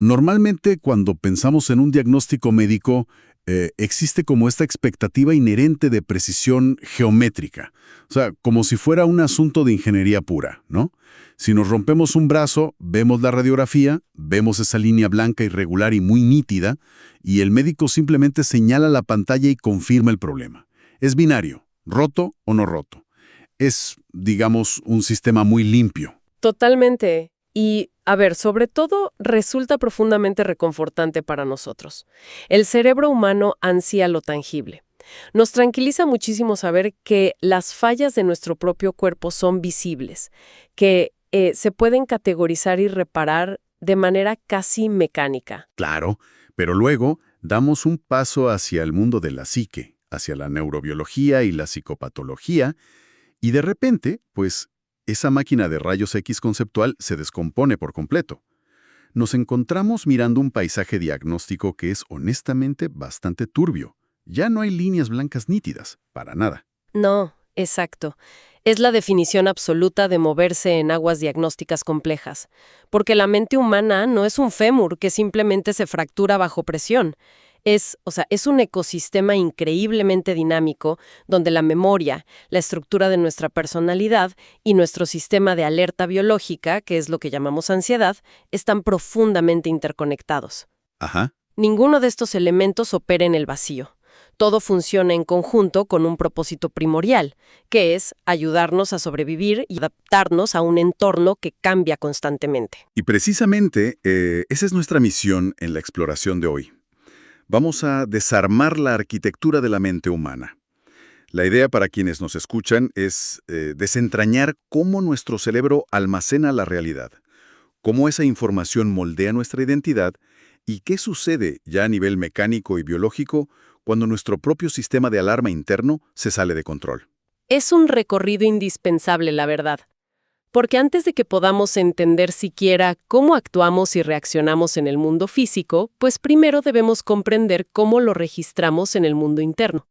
Normalmente cuando pensamos en un diagnóstico médico, existe como esta expectativa inherente de precisión geométrica, o sea, como si fuera un asunto de ingeniería pura, ¿no? Si nos rompemos un brazo, vemos la radiografía, vemos esa línea blanca irregular y muy nítida, y el médico simplemente señala la pantalla y confirma el problema. Es binario, roto o no roto. Es, digamos, un sistema muy limpio. Totalmente. Y, a ver, sobre todo, resulta profundamente reconfortante para nosotros. El cerebro humano ansía lo tangible. Nos tranquiliza muchísimo saber que las fallas de nuestro propio cuerpo son visibles, que se pueden categorizar y reparar de manera casi mecánica. Claro, pero luego damos un paso hacia el mundo de la psique, hacia la neurobiología y la psicopatología, y de repente, pues, esa máquina de rayos X conceptual se descompone por completo. Nos encontramos mirando un paisaje diagnóstico que es honestamente bastante turbio. Ya no hay líneas blancas nítidas, para nada. No, exacto. Es la definición absoluta de moverse en aguas diagnósticas complejas, porque la mente humana no es un fémur que simplemente se fractura bajo presión. Es un ecosistema increíblemente dinámico donde la memoria, la estructura de nuestra personalidad y nuestro sistema de alerta biológica, que es lo que llamamos ansiedad, están profundamente interconectados. Ajá. Ninguno de estos elementos opera en el vacío. Todo funciona en conjunto con un propósito primordial, que es ayudarnos a sobrevivir y adaptarnos a un entorno que cambia constantemente. Y precisamente esa es nuestra misión en la exploración de hoy. Vamos a desarmar la arquitectura de la mente humana. La idea para quienes nos escuchan es desentrañar cómo nuestro cerebro almacena la realidad, cómo esa información moldea nuestra identidad y qué sucede ya a nivel mecánico y biológico cuando nuestro propio sistema de alarma interno se sale de control. Es un recorrido indispensable, la verdad. Porque antes de que podamos entender siquiera cómo actuamos y reaccionamos en el mundo físico, pues primero debemos comprender cómo lo registramos en el mundo interno.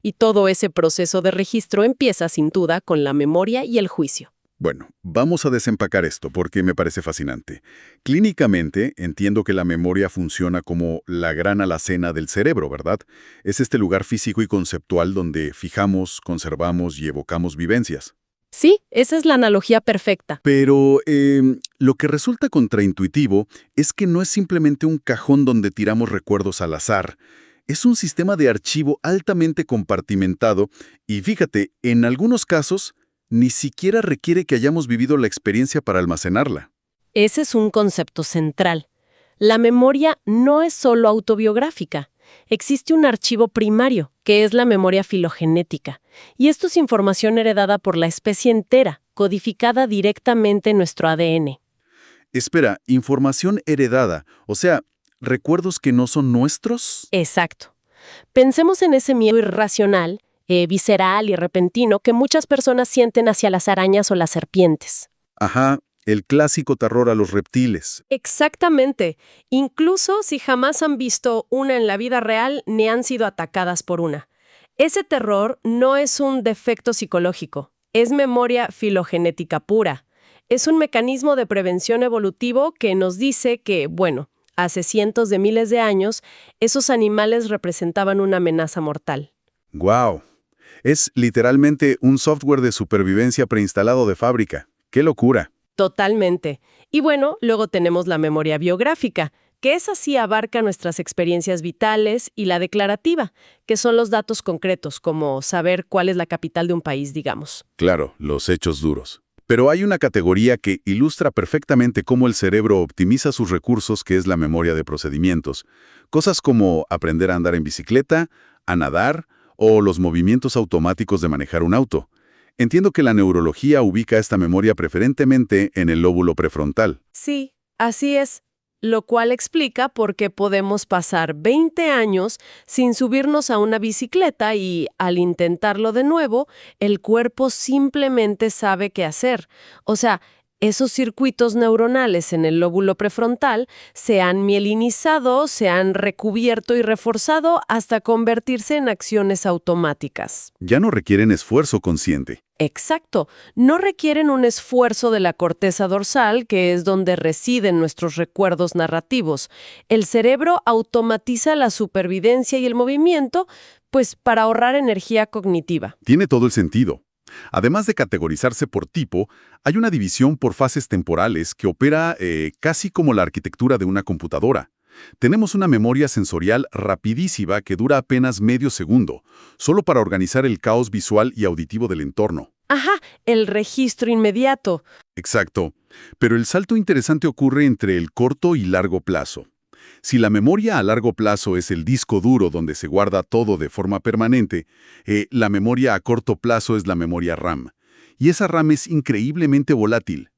Y todo ese proceso de registro empieza sin duda con la memoria y el juicio. Bueno, vamos a desempacar esto porque me parece fascinante. Clínicamente, entiendo que la memoria funciona como la gran alacena del cerebro, ¿verdad? Es este lugar físico y conceptual donde fijamos, conservamos y evocamos vivencias. Sí, esa es la analogía perfecta. Pero lo que resulta contraintuitivo es que no es simplemente un cajón donde tiramos recuerdos al azar. Es un sistema de archivo altamente compartimentado y fíjate, en algunos casos, ni siquiera requiere que hayamos vivido la experiencia para almacenarla. Ese es un concepto central. La memoria no es solo autobiográfica. Existe un archivo primario, que es la memoria filogenética, y esto es información heredada por la especie entera, codificada directamente en nuestro ADN. Espera, información heredada, o sea, recuerdos que no son nuestros. Exacto. Pensemos en ese miedo irracional, visceral y repentino que muchas personas sienten hacia las arañas o las serpientes. Ajá, el clásico terror a los reptiles. Exactamente. Incluso si jamás han visto una en la vida real ni han sido atacadas por una. Ese terror no es un defecto psicológico, es memoria filogenética pura. Es un mecanismo de prevención evolutivo que nos dice que, bueno, hace cientos de miles de años, esos animales representaban una amenaza mortal. ¡Guau! Es literalmente un software de supervivencia preinstalado de fábrica. ¡Qué locura! Totalmente. Y bueno, luego tenemos la memoria biográfica, que esa sí abarca nuestras experiencias vitales, y la declarativa, que son los datos concretos, como saber cuál es la capital de un país, digamos. Claro, los hechos duros. Pero hay una categoría que ilustra perfectamente cómo el cerebro optimiza sus recursos, que es la memoria de procedimientos. Cosas como aprender a andar en bicicleta, a nadar o los movimientos automáticos de manejar un auto. Entiendo que la neurología ubica esta memoria preferentemente en el lóbulo prefrontal. Sí, así es. Lo cual explica por qué podemos pasar 20 años sin subirnos a una bicicleta y, al intentarlo de nuevo, el cuerpo simplemente sabe qué hacer. O sea, Esos circuitos neuronales en el lóbulo prefrontal se han mielinizado, se han recubierto y reforzado hasta convertirse en acciones automáticas. Ya no requieren esfuerzo consciente. Exacto. No requieren un esfuerzo de la corteza dorsal, que es donde residen nuestros recuerdos narrativos. El cerebro automatiza la supervivencia y el movimiento, pues para ahorrar energía cognitiva. Tiene todo el sentido. Además de categorizarse por tipo, hay una división por fases temporales que opera casi como la arquitectura de una computadora. Tenemos una memoria sensorial rapidísima que dura apenas medio segundo, solo para organizar el caos visual y auditivo del entorno. Ajá, el registro inmediato. Exacto. Pero el salto interesante ocurre entre el corto y largo plazo. Si la memoria a largo plazo es el disco duro donde se guarda todo de forma permanente, la memoria a corto plazo es la memoria RAM. Y esa RAM es increíblemente volátil.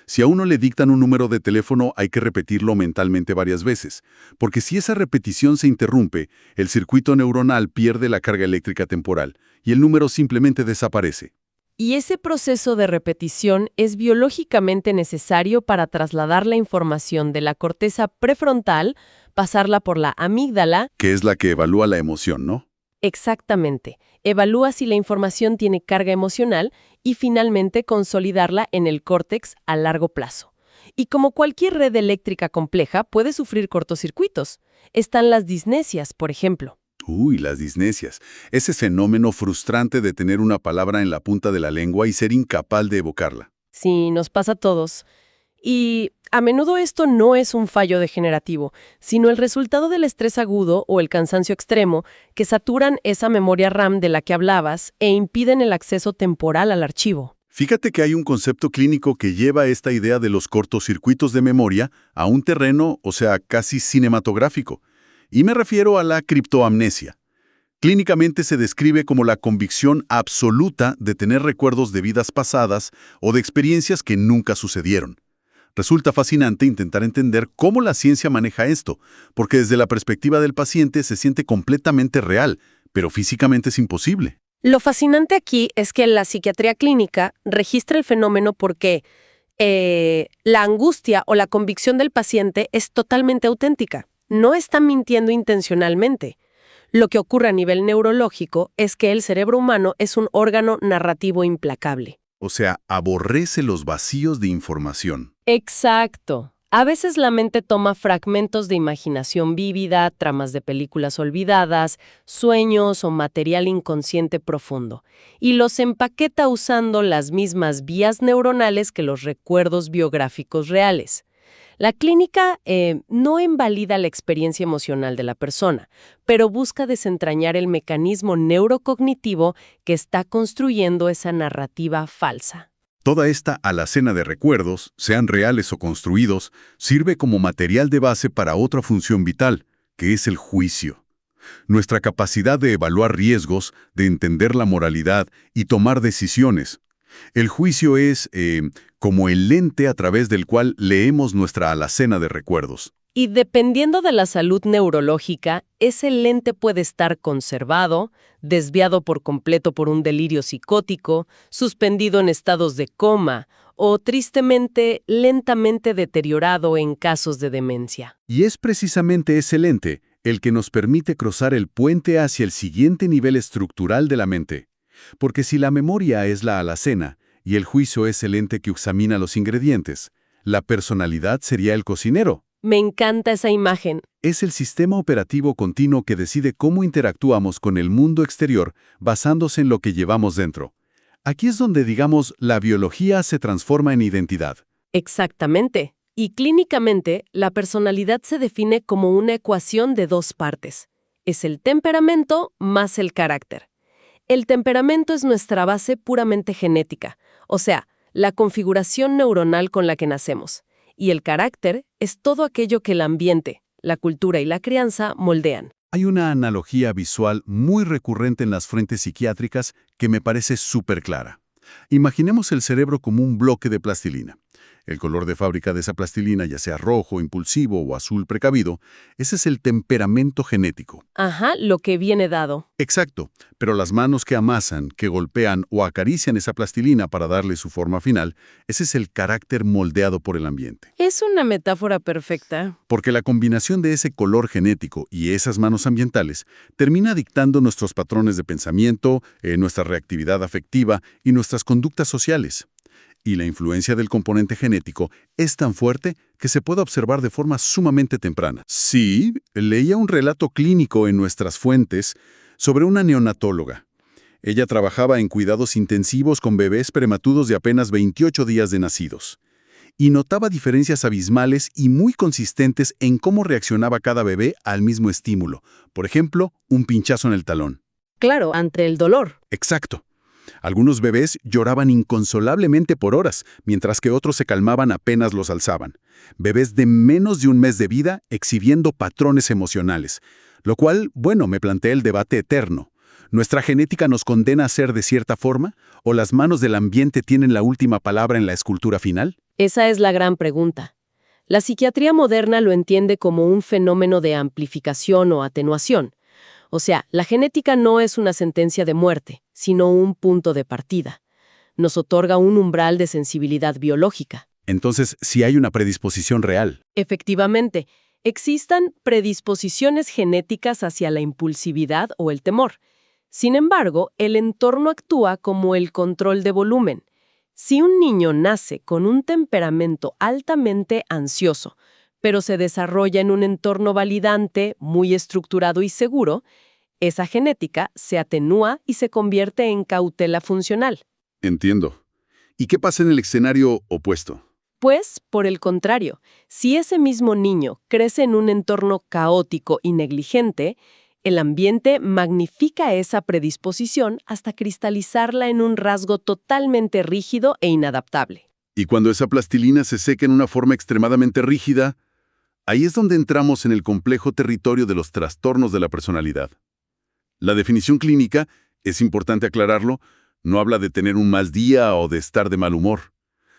Si a uno le dictan un número de teléfono, hay que repetirlo mentalmente varias veces, porque si esa repetición se interrumpe, el circuito neuronal pierde la carga eléctrica temporal y el número simplemente desaparece. Y ese proceso de repetición es biológicamente necesario para trasladar la información de la corteza prefrontal, pasarla por la amígdala. Que es la que evalúa la emoción, ¿no? Exactamente. Evalúa si la información tiene carga emocional y finalmente consolidarla en el córtex a largo plazo. Y como cualquier red eléctrica compleja, puede sufrir cortocircuitos. Están las disnesias, por ejemplo. Uy, las disnesias. Ese fenómeno frustrante de tener una palabra en la punta de la lengua y ser incapaz de evocarla. Sí, nos pasa a todos. Y a menudo esto no es un fallo degenerativo, sino el resultado del estrés agudo o el cansancio extremo que saturan esa memoria RAM de la que hablabas e impiden el acceso temporal al archivo. Fíjate que hay un concepto clínico que lleva esta idea de los cortocircuitos de memoria a un terreno, o sea, casi cinematográfico. Y me refiero a la criptoamnesia. Clínicamente se describe como la convicción absoluta de tener recuerdos de vidas pasadas o de experiencias que nunca sucedieron. Resulta fascinante intentar entender cómo la ciencia maneja esto, porque desde la perspectiva del paciente se siente completamente real, pero físicamente es imposible. Lo fascinante aquí es que la psiquiatría clínica registra el fenómeno porque la angustia o la convicción del paciente es totalmente auténtica. No está mintiendo intencionalmente. Lo que ocurre a nivel neurológico es que el cerebro humano es un órgano narrativo implacable. O sea, aborrece los vacíos de información. Exacto. A veces la mente toma fragmentos de imaginación vívida, tramas de películas olvidadas, sueños o material inconsciente profundo, y los empaqueta usando las mismas vías neuronales que los recuerdos biográficos reales. La clínica no invalida la experiencia emocional de la persona, pero busca desentrañar el mecanismo neurocognitivo que está construyendo esa narrativa falsa. Toda esta alacena de recuerdos, sean reales o construidos, sirve como material de base para otra función vital, que es el juicio. Nuestra capacidad de evaluar riesgos, de entender la moralidad y tomar decisiones. El juicio es como el lente a través del cual leemos nuestra alacena de recuerdos. Y dependiendo de la salud neurológica, ese lente puede estar conservado, desviado por completo por un delirio psicótico, suspendido en estados de coma o, tristemente, lentamente deteriorado en casos de demencia. Y es precisamente ese lente el que nos permite cruzar el puente hacia el siguiente nivel estructural de la mente. Porque si la memoria es la alacena y el juicio es el ente que examina los ingredientes, la personalidad sería el cocinero. Me encanta esa imagen. Es el sistema operativo continuo que decide cómo interactuamos con el mundo exterior basándose en lo que llevamos dentro. Aquí es donde, digamos, la biología se transforma en identidad. Exactamente. Y clínicamente, la personalidad se define como una ecuación de dos partes. Es el temperamento más el carácter. El temperamento es nuestra base puramente genética, o sea, la configuración neuronal con la que nacemos. Y el carácter es todo aquello que el ambiente, la cultura y la crianza moldean. Hay una analogía visual muy recurrente en las fuentes psiquiátricas que me parece súper clara. Imaginemos el cerebro como un bloque de plastilina. El color de fábrica de esa plastilina, ya sea rojo, impulsivo o azul precavido, ese es el temperamento genético. Ajá, lo que viene dado. Exacto, pero las manos que amasan, que golpean o acarician esa plastilina para darle su forma final, ese es el carácter moldeado por el ambiente. Es una metáfora perfecta. Porque la combinación de ese color genético y esas manos ambientales termina dictando nuestros patrones de pensamiento, nuestra reactividad afectiva y nuestras conductas sociales. Y la influencia del componente genético es tan fuerte que se puede observar de forma sumamente temprana. Sí, leía un relato clínico en nuestras fuentes sobre una neonatóloga. Ella trabajaba en cuidados intensivos con bebés prematuros de apenas 28 días de nacidos. Y notaba diferencias abismales y muy consistentes en cómo reaccionaba cada bebé al mismo estímulo. Por ejemplo, un pinchazo en el talón. Claro, ante el dolor. Exacto. Algunos bebés lloraban inconsolablemente por horas, mientras que otros se calmaban apenas los alzaban. Bebés de menos de un mes de vida exhibiendo patrones emocionales. Lo cual, bueno, me planteé el debate eterno. ¿Nuestra genética nos condena a ser de cierta forma? ¿O las manos del ambiente tienen la última palabra en la escultura final? Esa es la gran pregunta. La psiquiatría moderna lo entiende como un fenómeno de amplificación o atenuación. O sea, la genética no es una sentencia de muerte, sino un punto de partida. Nos otorga un umbral de sensibilidad biológica. Entonces, sí hay una predisposición real. Efectivamente, existan predisposiciones genéticas hacia la impulsividad o el temor. Sin embargo, el entorno actúa como el control de volumen. Si un niño nace con un temperamento altamente ansioso, pero se desarrolla en un entorno validante, muy estructurado y seguro, esa genética se atenúa y se convierte en cautela funcional. Entiendo. ¿Y qué pasa en el escenario opuesto? Pues, por el contrario, si ese mismo niño crece en un entorno caótico y negligente, el ambiente magnifica esa predisposición hasta cristalizarla en un rasgo totalmente rígido e inadaptable. Y cuando esa plastilina se seca en una forma extremadamente rígida, ahí es donde entramos en el complejo territorio de los trastornos de la personalidad. La definición clínica, es importante aclararlo, no habla de tener un mal día o de estar de mal humor.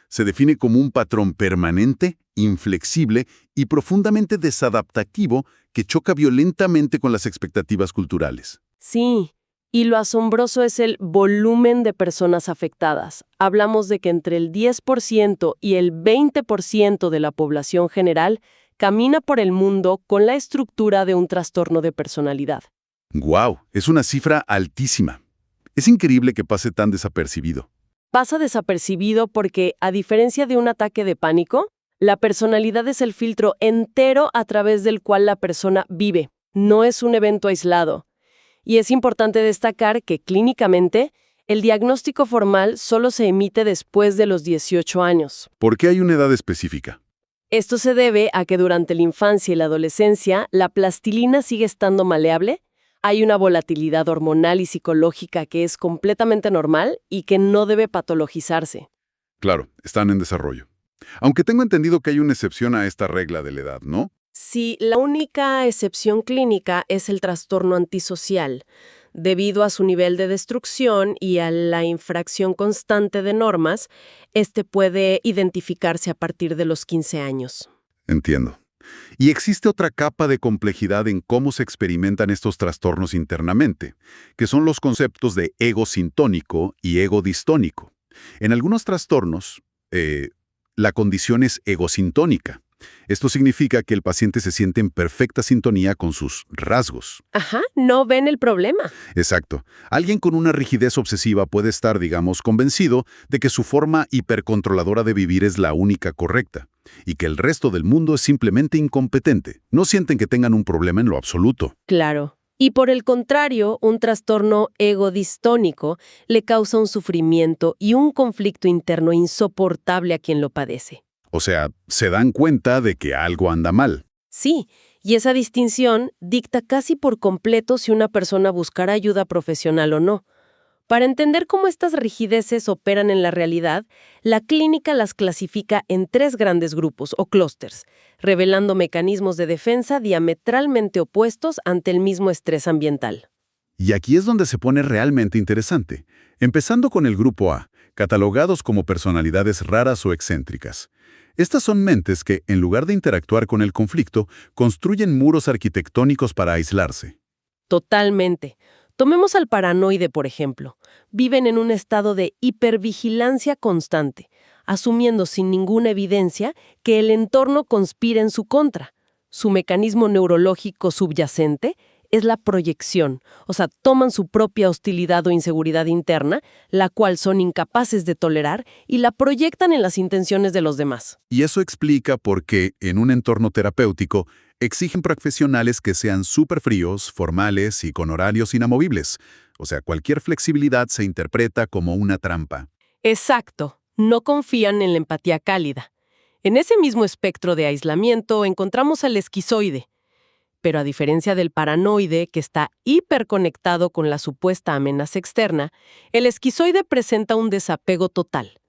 Se define como un patrón permanente, inflexible y profundamente desadaptativo que choca violentamente con las expectativas culturales. Sí, y lo asombroso es el volumen de personas afectadas. Hablamos de que entre el 10% y el 20% de la población general camina por el mundo con la estructura de un trastorno de personalidad. ¡Guau! Es una cifra altísima. Es increíble que pase tan desapercibido. Pasa desapercibido porque, a diferencia de un ataque de pánico, la personalidad es el filtro entero a través del cual la persona vive. No es un evento aislado. Y es importante destacar que, clínicamente, el diagnóstico formal solo se emite después de los 18 años. ¿Por qué hay una edad específica? Esto se debe a que durante la infancia y la adolescencia, la plastilina sigue estando maleable. Hay una volatilidad hormonal y psicológica que es completamente normal y que no debe patologizarse. Claro, están en desarrollo. Aunque tengo entendido que hay una excepción a esta regla de la edad, ¿no? Sí, la única excepción clínica es el trastorno antisocial. Debido a su nivel de destrucción y a la infracción constante de normas, este puede identificarse a partir de los 15 años. Entiendo. Y existe otra capa de complejidad en cómo se experimentan estos trastornos internamente, que son los conceptos de ego sintónico y ego distónico. En algunos trastornos, la condición es egosintónica. Esto significa que el paciente se siente en perfecta sintonía con sus rasgos. Ajá, no ven el problema. Exacto. Alguien con una rigidez obsesiva puede estar, digamos, convencido de que su forma hipercontroladora de vivir es la única correcta y que el resto del mundo es simplemente incompetente. No sienten que tengan un problema en lo absoluto. Claro. Y por el contrario, un trastorno egodistónico le causa un sufrimiento y un conflicto interno insoportable a quien lo padece. O sea, se dan cuenta de que algo anda mal. Sí, y esa distinción dicta casi por completo si una persona buscará ayuda profesional o no. Para entender cómo estas rigideces operan en la realidad, la clínica las clasifica en 3 grandes grupos o clústeres, revelando mecanismos de defensa diametralmente opuestos ante el mismo estrés ambiental. Y aquí es donde se pone realmente interesante. Empezando con el grupo A, catalogados como personalidades raras o excéntricas. Estas son mentes que, en lugar de interactuar con el conflicto, construyen muros arquitectónicos para aislarse. Totalmente. Tomemos al paranoide, por ejemplo. Viven en un estado de hipervigilancia constante, asumiendo sin ninguna evidencia que el entorno conspira en su contra. Su mecanismo neurológico subyacente es la proyección, o sea, toman su propia hostilidad o inseguridad interna, la cual son incapaces de tolerar, y la proyectan en las intenciones de los demás. Y eso explica por qué, en un entorno terapéutico, exigen profesionales que sean súper fríos, formales y con horarios inamovibles. O sea, cualquier flexibilidad se interpreta como una trampa. Exacto, no confían en la empatía cálida. En ese mismo espectro de aislamiento encontramos al esquizoide. Pero a diferencia del paranoide, que está hiperconectado con la supuesta amenaza externa, el esquizoide presenta un desapego total.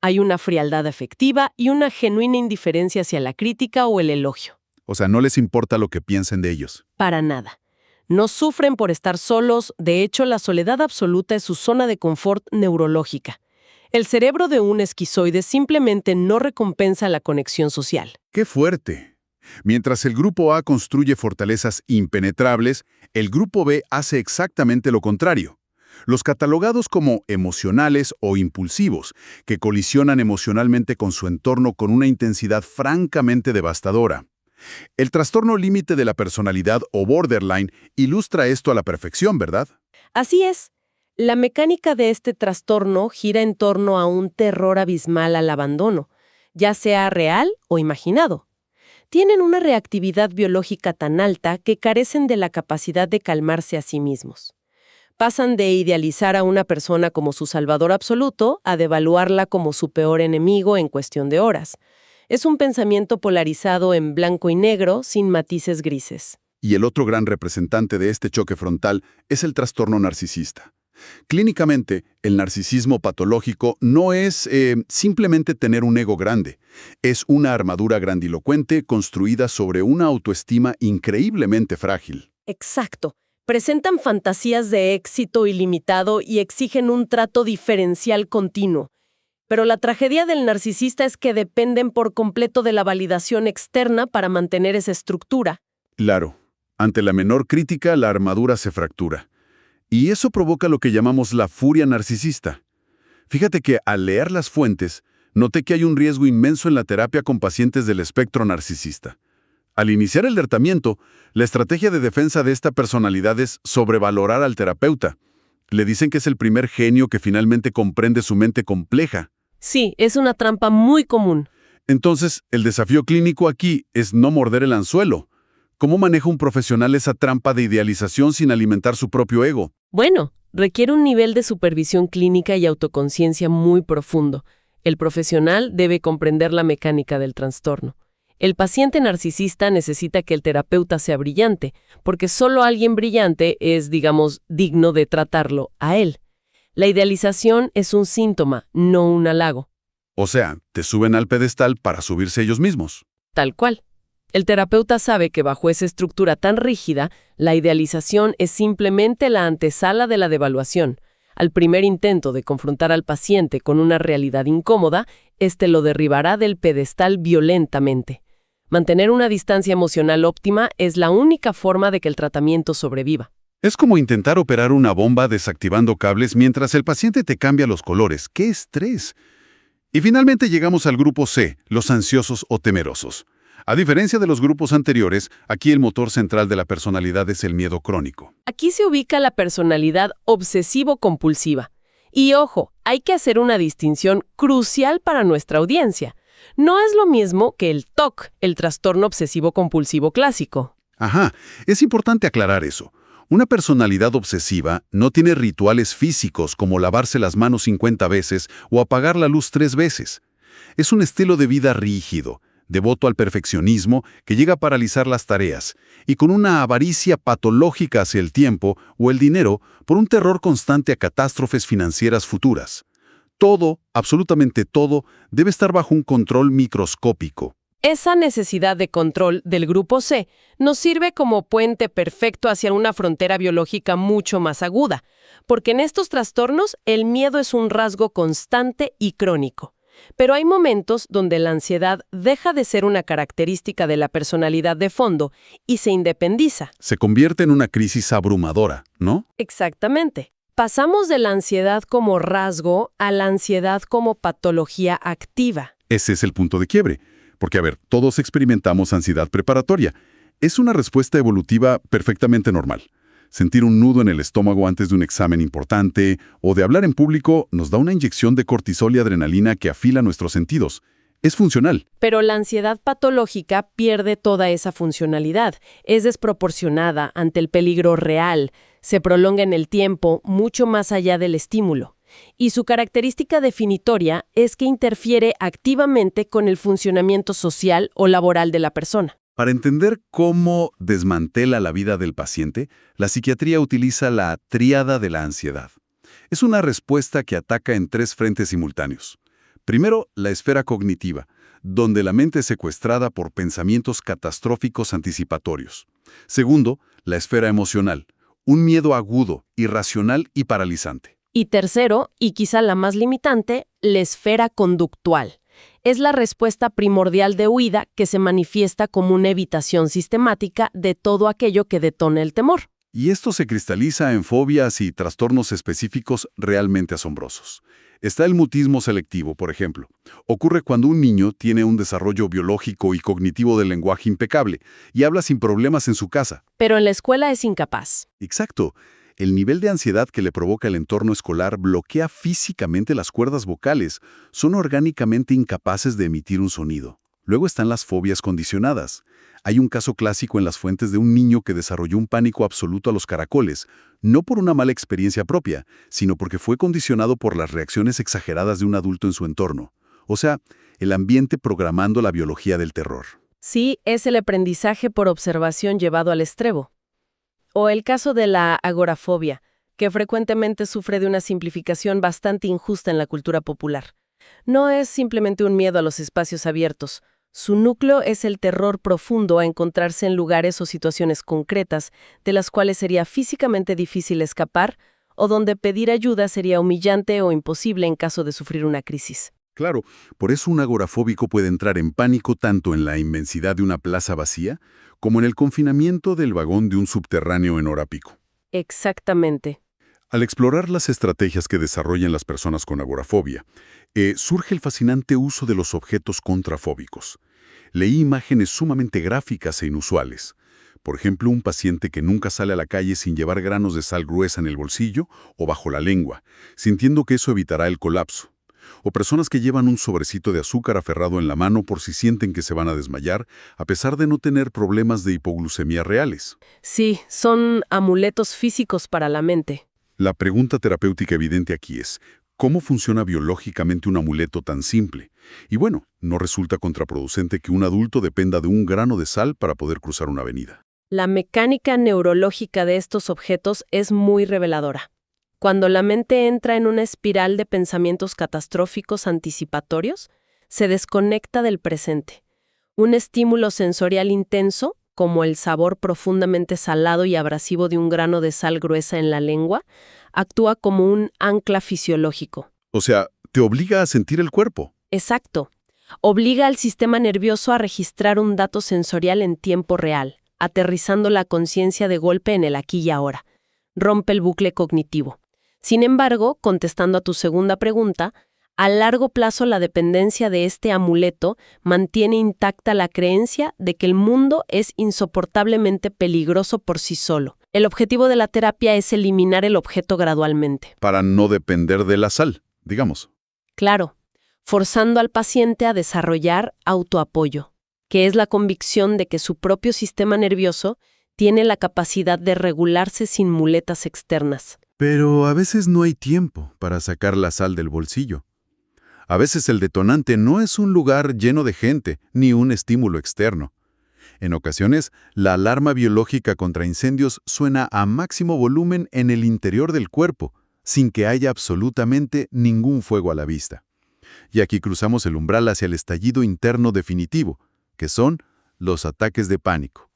Hay una frialdad afectiva y una genuina indiferencia hacia la crítica o el elogio. O sea, no les importa lo que piensen de ellos. Para nada. No sufren por estar solos, de hecho, la soledad absoluta es su zona de confort neurológica. El cerebro de un esquizoide simplemente no recompensa la conexión social. ¡Qué fuerte! Mientras el grupo A construye fortalezas impenetrables, el grupo B hace exactamente lo contrario. Los catalogados como emocionales o impulsivos, que colisionan emocionalmente con su entorno con una intensidad francamente devastadora. El trastorno límite de la personalidad o borderline ilustra esto a la perfección, ¿verdad? Así es. La mecánica de este trastorno gira en torno a un terror abismal al abandono, ya sea real o imaginado. Tienen una reactividad biológica tan alta que carecen de la capacidad de calmarse a sí mismos. Pasan de idealizar a una persona como su salvador absoluto a devaluarla como su peor enemigo en cuestión de horas. Es un pensamiento polarizado en blanco y negro, sin matices grises. Y el otro gran representante de este choque frontal es el trastorno narcisista. Clínicamente, el narcisismo patológico no es simplemente tener un ego grande. Es una armadura grandilocuente construida sobre una autoestima increíblemente frágil. Exacto. Presentan fantasías de éxito ilimitado y exigen un trato diferencial continuo. Pero la tragedia del narcisista es que dependen por completo de la validación externa para mantener esa estructura. Claro, ante la menor crítica, la armadura se fractura. Y eso provoca lo que llamamos la furia narcisista. Fíjate que al leer las fuentes, noté que hay un riesgo inmenso en la terapia con pacientes del espectro narcisista. Al iniciar el tratamiento, la estrategia de defensa de esta personalidad es sobrevalorar al terapeuta. Le dicen que es el primer genio que finalmente comprende su mente compleja. Sí, es una trampa muy común. Entonces, el desafío clínico aquí es no morder el anzuelo. ¿Cómo maneja un profesional esa trampa de idealización sin alimentar su propio ego? Bueno, requiere un nivel de supervisión clínica y autoconciencia muy profundo. El profesional debe comprender la mecánica del trastorno. El paciente narcisista necesita que el terapeuta sea brillante, porque solo alguien brillante es, digamos, digno de tratarlo a él. La idealización es un síntoma, no un halago. O sea, te suben al pedestal para subirse ellos mismos. Tal cual. El terapeuta sabe que bajo esa estructura tan rígida, la idealización es simplemente la antesala de la devaluación. Al primer intento de confrontar al paciente con una realidad incómoda, éste lo derribará del pedestal violentamente. Mantener una distancia emocional óptima es la única forma de que el tratamiento sobreviva. Es como intentar operar una bomba desactivando cables mientras el paciente te cambia los colores. ¡Qué estrés! Y finalmente llegamos al grupo C, los ansiosos o temerosos. A diferencia de los grupos anteriores, aquí el motor central de la personalidad es el miedo crónico. Aquí se ubica la personalidad obsesivo-compulsiva. Y ojo, hay que hacer una distinción crucial para nuestra audiencia. No es lo mismo que el TOC, el trastorno obsesivo-compulsivo clásico. Ajá, es importante aclarar eso. Una personalidad obsesiva no tiene rituales físicos como lavarse las manos 50 veces o apagar la luz 3 veces. Es un estilo de vida rígido, devoto al perfeccionismo que llega a paralizar las tareas, y con una avaricia patológica hacia el tiempo o el dinero por un terror constante a catástrofes financieras futuras. Todo, absolutamente todo, debe estar bajo un control microscópico. Esa necesidad de control del grupo C nos sirve como puente perfecto hacia una frontera biológica mucho más aguda, porque en estos trastornos el miedo es un rasgo constante y crónico. Pero hay momentos donde la ansiedad deja de ser una característica de la personalidad de fondo y se independiza. Se convierte en una crisis abrumadora, ¿no? Exactamente. Pasamos de la ansiedad como rasgo a la ansiedad como patología activa. Ese es el punto de quiebre. Porque, a ver, todos experimentamos ansiedad preparatoria. Es una respuesta evolutiva perfectamente normal. Sentir un nudo en el estómago antes de un examen importante o de hablar en público nos da una inyección de cortisol y adrenalina que afila nuestros sentidos. Es funcional. Pero la ansiedad patológica pierde toda esa funcionalidad. Es desproporcionada ante el peligro real. Se prolonga en el tiempo mucho más allá del estímulo. Y su característica definitoria es que interfiere activamente con el funcionamiento social o laboral de la persona. Para entender cómo desmantela la vida del paciente, la psiquiatría utiliza la tríada de la ansiedad. Es una respuesta que ataca en 3 frentes simultáneos. Primero, la esfera cognitiva, donde la mente es secuestrada por pensamientos catastróficos anticipatorios. Segundo, la esfera emocional, un miedo agudo, irracional y paralizante. Y tercero, y quizá la más limitante, la esfera conductual. Es la respuesta primordial de huida que se manifiesta como una evitación sistemática de todo aquello que detona el temor. Y esto se cristaliza en fobias y trastornos específicos realmente asombrosos. Está el mutismo selectivo, por ejemplo. Ocurre cuando un niño tiene un desarrollo biológico y cognitivo del lenguaje impecable y habla sin problemas en su casa. Pero en la escuela es incapaz. Exacto. El nivel de ansiedad que le provoca el entorno escolar bloquea físicamente las cuerdas vocales. Son orgánicamente incapaces de emitir un sonido. Luego están las fobias condicionadas. Hay un caso clásico en las fuentes de un niño que desarrolló un pánico absoluto a los caracoles, no por una mala experiencia propia, sino porque fue condicionado por las reacciones exageradas de un adulto en su entorno. O sea, el ambiente programando la biología del terror. Sí, es el aprendizaje por observación llevado al extremo. O el caso de la agorafobia, que frecuentemente sufre de una simplificación bastante injusta en la cultura popular. No es simplemente un miedo a los espacios abiertos. Su núcleo es el terror profundo a encontrarse en lugares o situaciones concretas, de las cuales sería físicamente difícil escapar, o donde pedir ayuda sería humillante o imposible en caso de sufrir una crisis. Claro, por eso un agorafóbico puede entrar en pánico tanto en la inmensidad de una plaza vacía como en el confinamiento del vagón de un subterráneo en hora pico. Exactamente. Al explorar las estrategias que desarrollan las personas con agorafobia, surge el fascinante uso de los objetos contrafóbicos. Leí imágenes sumamente gráficas e inusuales. Por ejemplo, un paciente que nunca sale a la calle sin llevar granos de sal gruesa en el bolsillo o bajo la lengua, sintiendo que eso evitará el colapso. O personas que llevan un sobrecito de azúcar aferrado en la mano por si sienten que se van a desmayar, a pesar de no tener problemas de hipoglucemia reales. Sí, son amuletos físicos para la mente. La pregunta terapéutica evidente aquí es, ¿cómo funciona biológicamente un amuleto tan simple? Y bueno, no resulta contraproducente que un adulto dependa de un grano de sal para poder cruzar una avenida. La mecánica neurológica de estos objetos es muy reveladora. Cuando la mente entra en una espiral de pensamientos catastróficos anticipatorios, se desconecta del presente. Un estímulo sensorial intenso, como el sabor profundamente salado y abrasivo de un grano de sal gruesa en la lengua, actúa como un ancla fisiológico. O sea, te obliga a sentir el cuerpo. Exacto. Obliga al sistema nervioso a registrar un dato sensorial en tiempo real, aterrizando la conciencia de golpe en el aquí y ahora. Rompe el bucle cognitivo. Sin embargo, contestando a tu segunda pregunta, a largo plazo la dependencia de este amuleto mantiene intacta la creencia de que el mundo es insoportablemente peligroso por sí solo. El objetivo de la terapia es eliminar el objeto gradualmente. Para no depender de la sal, digamos. Claro, forzando al paciente a desarrollar autoapoyo, que es la convicción de que su propio sistema nervioso tiene la capacidad de regularse sin muletas externas. Pero a veces no hay tiempo para sacar la sal del bolsillo. A veces el detonante no es un lugar lleno de gente, ni un estímulo externo. En ocasiones, la alarma biológica contra incendios suena a máximo volumen en el interior del cuerpo, sin que haya absolutamente ningún fuego a la vista. Y aquí cruzamos el umbral hacia el estallido interno definitivo, que son los ataques de pánico.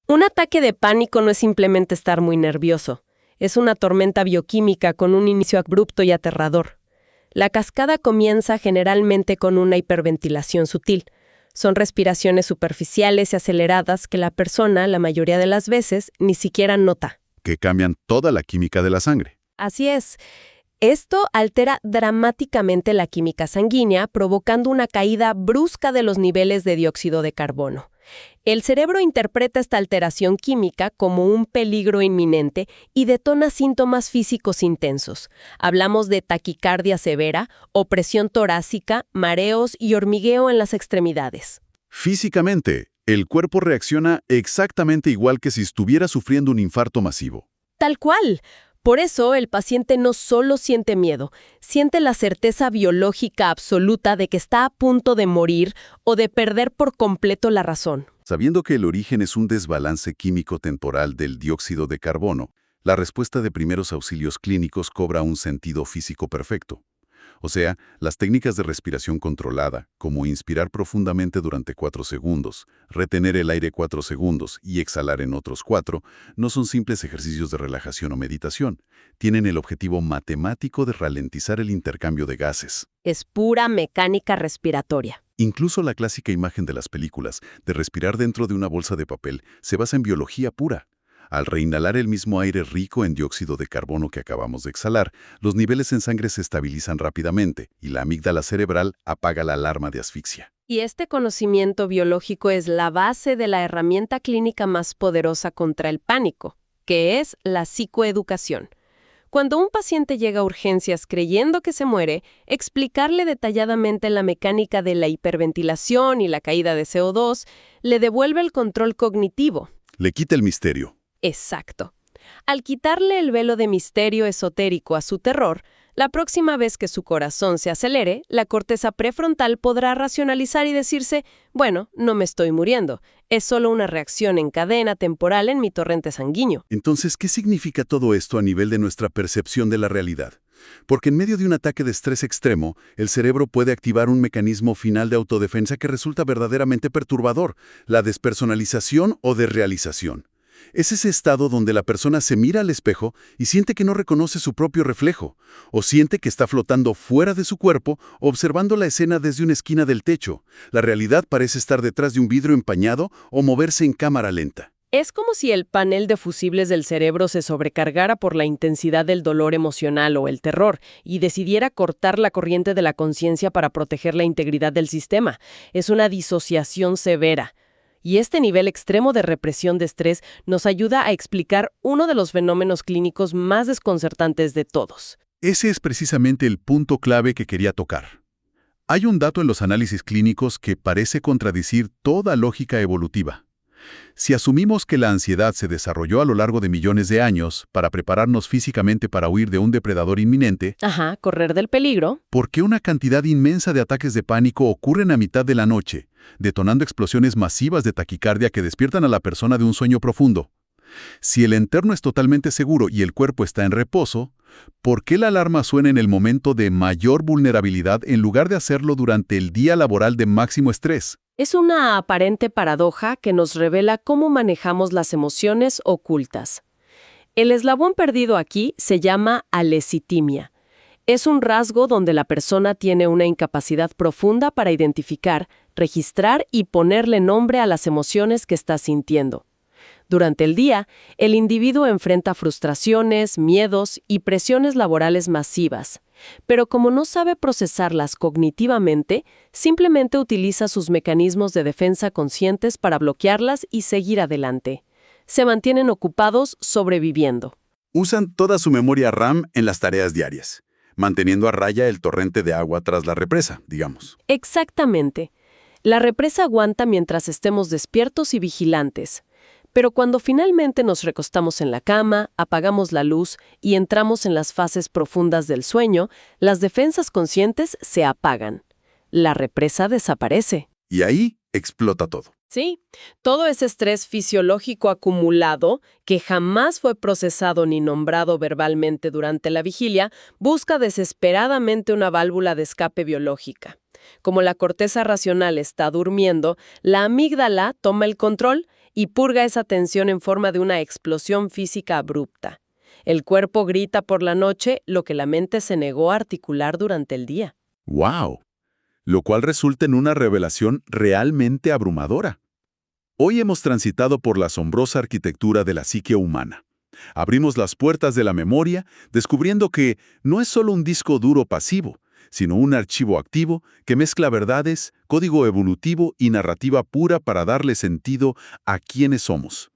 Un ataque de pánico no es simplemente estar muy nervioso. Es una tormenta bioquímica con un inicio abrupto y aterrador. La cascada comienza generalmente con una hiperventilación sutil. Son respiraciones superficiales y aceleradas que la persona, la mayoría de las veces, ni siquiera nota. Que cambian toda la química de la sangre. Así es. Esto altera dramáticamente la química sanguínea, provocando una caída brusca de los niveles de dióxido de carbono. El cerebro interpreta esta alteración química como un peligro inminente y detona síntomas físicos intensos. Hablamos de taquicardia severa, opresión torácica, mareos y hormigueo en las extremidades. Físicamente, el cuerpo reacciona exactamente igual que si estuviera sufriendo un infarto masivo. Tal cual. Por eso, el paciente no solo siente miedo, siente la certeza biológica absoluta de que está a punto de morir o de perder por completo la razón. Sabiendo que el origen es un desbalance químico temporal del dióxido de carbono, la respuesta de primeros auxilios clínicos cobra un sentido físico perfecto. O sea, las técnicas de respiración controlada, como inspirar profundamente durante 4 segundos, retener el aire 4 segundos y exhalar en otros 4, no son simples ejercicios de relajación o meditación. Tienen el objetivo matemático de ralentizar el intercambio de gases. Es pura mecánica respiratoria. Incluso la clásica imagen de las películas de respirar dentro de una bolsa de papel se basa en biología pura. Al reinhalar el mismo aire rico en dióxido de carbono que acabamos de exhalar, los niveles en sangre se estabilizan rápidamente y la amígdala cerebral apaga la alarma de asfixia. Y este conocimiento biológico es la base de la herramienta clínica más poderosa contra el pánico, que es la psicoeducación. Cuando un paciente llega a urgencias creyendo que se muere, explicarle detalladamente la mecánica de la hiperventilación y la caída de CO2 le devuelve el control cognitivo. Le quita el misterio. Exacto. Al quitarle el velo de misterio esotérico a su terror, la próxima vez que su corazón se acelere, la corteza prefrontal podrá racionalizar y decirse, bueno, no me estoy muriendo, es solo una reacción en cadena temporal en mi torrente sanguíneo. Entonces, ¿qué significa todo esto a nivel de nuestra percepción de la realidad? Porque en medio de un ataque de estrés extremo, el cerebro puede activar un mecanismo final de autodefensa que resulta verdaderamente perturbador, la despersonalización o desrealización. Es ese estado donde la persona se mira al espejo y siente que no reconoce su propio reflejo, o siente que está flotando fuera de su cuerpo, observando la escena desde una esquina del techo. La realidad parece estar detrás de un vidrio empañado o moverse en cámara lenta. Es como si el panel de fusibles del cerebro se sobrecargara por la intensidad del dolor emocional o el terror y decidiera cortar la corriente de la conciencia para proteger la integridad del sistema. Es una disociación severa. Y este nivel extremo de represión de estrés nos ayuda a explicar uno de los fenómenos clínicos más desconcertantes de todos. Ese es precisamente el punto clave que quería tocar. Hay un dato en los análisis clínicos que parece contradecir toda lógica evolutiva. Si asumimos que la ansiedad se desarrolló a lo largo de millones de años para prepararnos físicamente para huir de un depredador inminente, correr del peligro, ¿por qué una cantidad inmensa de ataques de pánico ocurren a mitad de la noche, detonando explosiones masivas de taquicardia que despiertan a la persona de un sueño profundo? Si el entorno es totalmente seguro y el cuerpo está en reposo, ¿por qué la alarma suena en el momento de mayor vulnerabilidad en lugar de hacerlo durante el día laboral de máximo estrés? Es una aparente paradoja que nos revela cómo manejamos las emociones ocultas. El eslabón perdido aquí se llama alecitimia. Es un rasgo donde la persona tiene una incapacidad profunda para identificar, registrar y ponerle nombre a las emociones que está sintiendo. Durante el día, el individuo enfrenta frustraciones, miedos y presiones laborales masivas, pero como no sabe procesarlas cognitivamente, simplemente utiliza sus mecanismos de defensa conscientes para bloquearlas y seguir adelante. Se mantienen ocupados sobreviviendo. Usan toda su memoria RAM en las tareas diarias, manteniendo a raya el torrente de agua tras la represa, digamos. Exactamente. La represa aguanta mientras estemos despiertos y vigilantes. Pero cuando finalmente nos recostamos en la cama, apagamos la luz y entramos en las fases profundas del sueño, las defensas conscientes se apagan. La represa desaparece. Y ahí explota todo. Sí, todo ese estrés fisiológico acumulado, que jamás fue procesado ni nombrado verbalmente durante la vigilia, busca desesperadamente una válvula de escape biológica. Como la corteza racional está durmiendo, la amígdala toma el control y purga esa tensión en forma de una explosión física abrupta. El cuerpo grita por la noche lo que la mente se negó a articular durante el día. ¡Wow! Lo cual resulta en una revelación realmente abrumadora. Hoy hemos transitado por la asombrosa arquitectura de la psique humana. Abrimos las puertas de la memoria, descubriendo que no es solo un disco duro pasivo, sino un archivo activo que mezcla verdades, código evolutivo y narrativa pura para darle sentido a quiénes somos.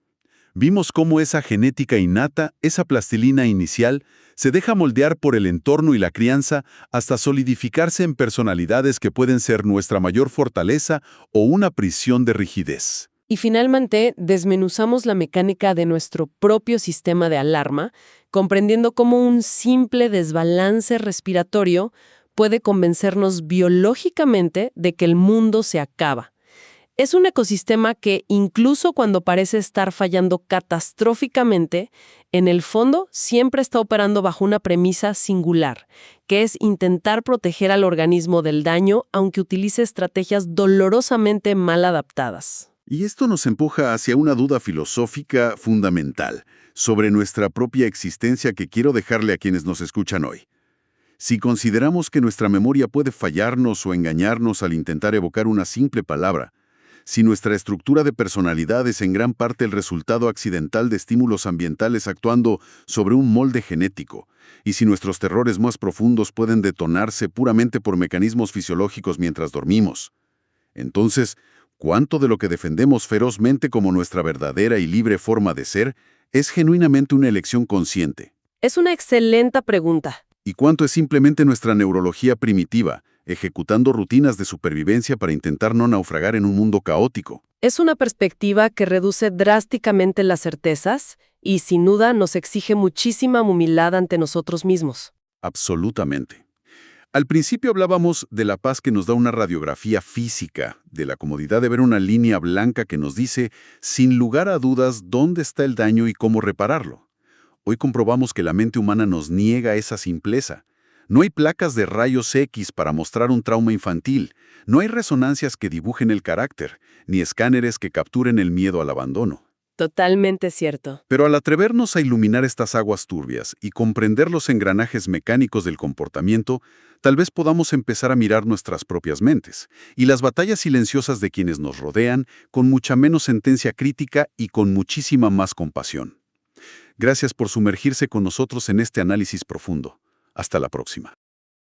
Vimos cómo esa genética innata, esa plastilina inicial, se deja moldear por el entorno y la crianza hasta solidificarse en personalidades que pueden ser nuestra mayor fortaleza o una prisión de rigidez. Y finalmente, desmenuzamos la mecánica de nuestro propio sistema de alarma, comprendiendo cómo un simple desbalance respiratorio puede convencernos biológicamente de que el mundo se acaba. Es un ecosistema que, incluso cuando parece estar fallando catastróficamente, en el fondo siempre está operando bajo una premisa singular, que es intentar proteger al organismo del daño aunque utilice estrategias dolorosamente mal adaptadas. Y esto nos empuja hacia una duda filosófica fundamental sobre nuestra propia existencia que quiero dejarle a quienes nos escuchan hoy. Si consideramos que nuestra memoria puede fallarnos o engañarnos al intentar evocar una simple palabra, si nuestra estructura de personalidad es en gran parte el resultado accidental de estímulos ambientales actuando sobre un molde genético, y si nuestros terrores más profundos pueden detonarse puramente por mecanismos fisiológicos mientras dormimos, entonces, ¿cuánto de lo que defendemos ferozmente como nuestra verdadera y libre forma de ser es genuinamente una elección consciente? Es una excelente pregunta. ¿Y cuánto es simplemente nuestra neurología primitiva, ejecutando rutinas de supervivencia para intentar no naufragar en un mundo caótico? Es una perspectiva que reduce drásticamente las certezas y, sin duda, nos exige muchísima humildad ante nosotros mismos. Absolutamente. Al principio hablábamos de la paz que nos da una radiografía física, de la comodidad de ver una línea blanca que nos dice, sin lugar a dudas, dónde está el daño y cómo repararlo. Hoy comprobamos que la mente humana nos niega esa simpleza. No hay placas de rayos X para mostrar un trauma infantil, no hay resonancias que dibujen el carácter, ni escáneres que capturen el miedo al abandono. Totalmente cierto. Pero al atrevernos a iluminar estas aguas turbias y comprender los engranajes mecánicos del comportamiento, tal vez podamos empezar a mirar nuestras propias mentes y las batallas silenciosas de quienes nos rodean con mucha menos sentencia crítica y con muchísima más compasión. Gracias por sumergirse con nosotros en este análisis profundo. Hasta la próxima.